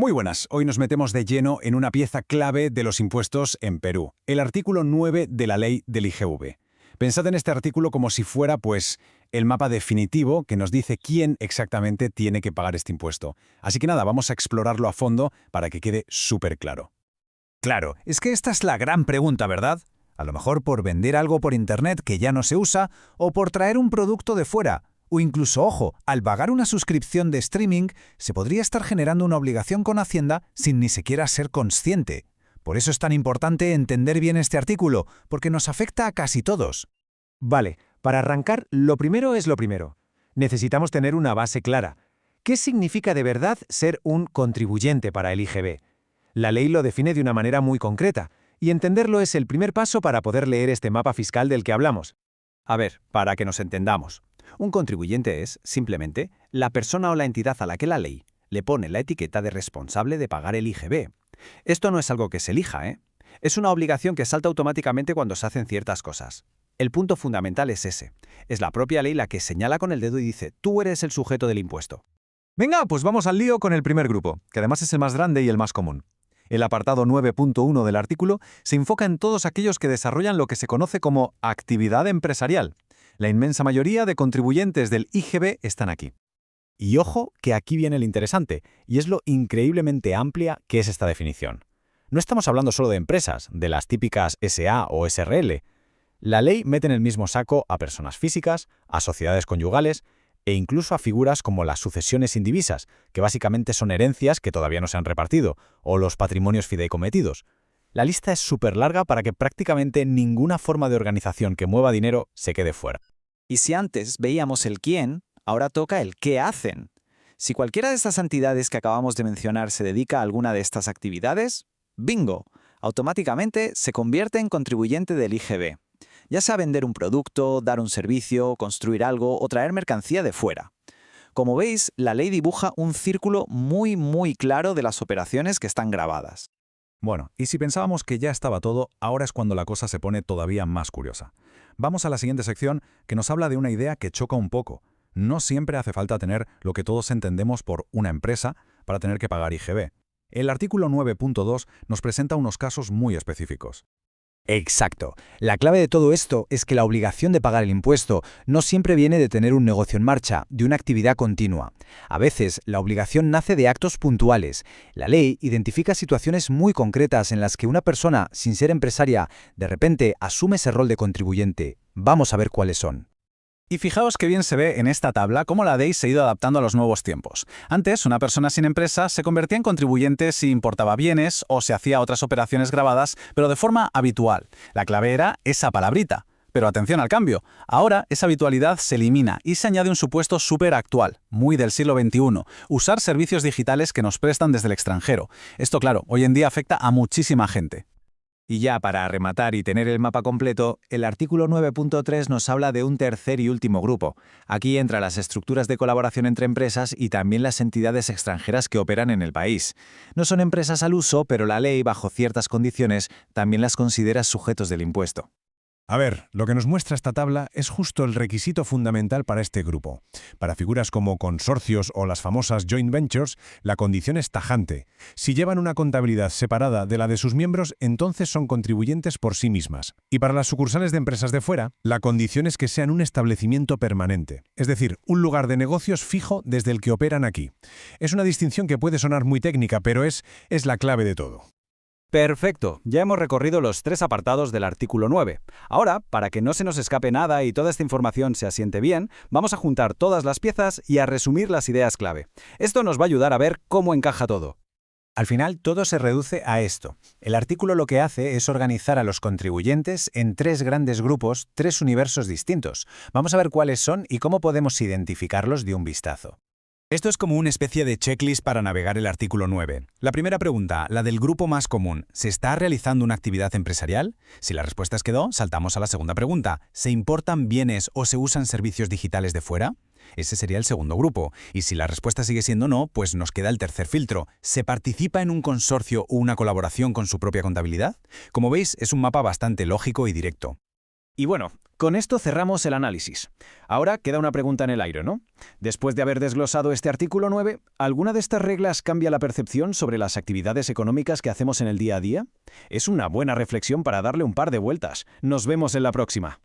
Muy buenas, hoy nos metemos de lleno en una pieza clave de los impuestos en Perú, el artículo 9 de la ley del IGV. Pensad en este artículo como si fuera, pues, el mapa definitivo que nos dice quién exactamente tiene que pagar este impuesto. Así que nada, vamos a explorarlo a fondo para que quede súper claro. Claro, es que esta es la gran pregunta, ¿verdad? A lo mejor por vender algo por Internet que ya no se usa, o por traer un producto de fuera. O incluso, ojo, al pagar una suscripción de streaming, se podría estar generando una obligación con Hacienda sin ni siquiera ser consciente. Por eso es tan importante entender bien este artículo, porque nos afecta a casi todos. Vale, para arrancar, lo primero es lo primero. Necesitamos tener una base clara. ¿Qué significa de verdad ser un contribuyente para el IGV? La ley lo define de una manera muy concreta, y entenderlo es el primer paso para poder leer este mapa fiscal del que hablamos. A ver, para que nos entendamos. Un contribuyente es, simplemente, la persona o la entidad a la que la ley le pone la etiqueta de responsable de pagar el IGV. Esto no es algo que se elija, ¿eh? Es una obligación que salta automáticamente cuando se hacen ciertas cosas. El punto fundamental es ese. Es la propia ley la que señala con el dedo y dice, tú eres el sujeto del impuesto. Venga, pues vamos al lío con el primer grupo, que además es el más grande y el más común. El apartado 9.1 del artículo se enfoca en todos aquellos que desarrollan lo que se conoce como actividad empresarial. La inmensa mayoría de contribuyentes del IGV están aquí. Y ojo que aquí viene el interesante, y es lo increíblemente amplia que es esta definición. No estamos hablando solo de empresas, de las típicas SA o SRL. La ley mete en el mismo saco a personas físicas, a sociedades conyugales e incluso a figuras como las sucesiones indivisas, que básicamente son herencias que todavía no se han repartido, o los patrimonios fideicometidos. La lista es súper larga para que prácticamente ninguna forma de organización que mueva dinero se quede fuera. Y si antes veíamos el quién, ahora toca el qué hacen. Si cualquiera de estas entidades que acabamos de mencionar se dedica a alguna de estas actividades, ¡bingo! Automáticamente se convierte en contribuyente del IGV. Ya sea vender un producto, dar un servicio, construir algo o traer mercancía de fuera. Como veis, la ley dibuja un círculo muy claro de las operaciones que están grabadas. Bueno, y si pensábamos que ya estaba todo, ahora es cuando la cosa se pone todavía más curiosa. Vamos a la siguiente sección que nos habla de una idea que choca un poco. No siempre hace falta tener lo que todos entendemos por una empresa para tener que pagar IGV. El artículo 9.2 nos presenta unos casos muy específicos. Exacto. La clave de todo esto es que la obligación de pagar el impuesto no siempre viene de tener un negocio en marcha, de una actividad continua. A veces, la obligación nace de actos puntuales. La ley identifica situaciones muy concretas en las que una persona, sin ser empresaria, de repente asume ese rol de contribuyente. Vamos a ver cuáles son. Y fijaos qué bien se ve en esta tabla cómo la ley se ha ido adaptando a los nuevos tiempos. Antes, una persona sin empresa se convertía en contribuyente si importaba bienes o se hacía otras operaciones grabadas, pero de forma habitual. La clave era esa palabrita. Pero atención al cambio. Ahora esa habitualidad se elimina y se añade un supuesto súper actual, muy del siglo XXI, usar servicios digitales que nos prestan desde el extranjero. Esto, claro, hoy en día afecta a muchísima gente. Y ya para rematar y tener el mapa completo, el artículo 9.3 nos habla de un tercer y último grupo. Aquí entran las estructuras de colaboración entre empresas y también las entidades extranjeras que operan en el país. No son empresas al uso, pero la ley, bajo ciertas condiciones, también las considera sujetos del impuesto. A ver, lo que nos muestra esta tabla es justo el requisito fundamental para este grupo. Para figuras como consorcios o las famosas joint ventures, la condición es tajante. Si llevan una contabilidad separada de la de sus miembros, entonces son contribuyentes por sí mismas. Y para las sucursales de empresas de fuera, la condición es que sean un establecimiento permanente, es decir, un lugar de negocios fijo desde el que operan aquí. Es una distinción que puede sonar muy técnica, pero es la clave de todo. Perfecto, ya hemos recorrido los 3 apartados del artículo 9. Ahora, para que no se nos escape nada y toda esta información se asiente bien, vamos a juntar todas las piezas y a resumir las ideas clave. Esto nos va a ayudar a ver cómo encaja todo. Al final, todo se reduce a esto. El artículo lo que hace es organizar a los contribuyentes en 3 grandes grupos, 3 universos distintos. Vamos a ver cuáles son y cómo podemos identificarlos de un vistazo. Esto es como una especie de checklist para navegar el artículo 9. La primera pregunta, la del grupo más común. ¿Se está realizando una actividad empresarial? Si la respuesta es que no, saltamos a la segunda pregunta. ¿Se importan bienes o se usan servicios digitales de fuera? Ese sería el segundo grupo. Y si la respuesta sigue siendo no, pues nos queda el tercer filtro. ¿Se participa en un consorcio o una colaboración con su propia contabilidad? Como veis, es un mapa bastante lógico y directo. Y bueno, Con esto cerramos el análisis. Ahora queda una pregunta en el aire, ¿no? Después de haber desglosado este artículo 9, ¿alguna de estas reglas cambia la percepción sobre las actividades económicas que hacemos en el día a día? Es una buena reflexión para darle un par de vueltas. Nos vemos en la próxima.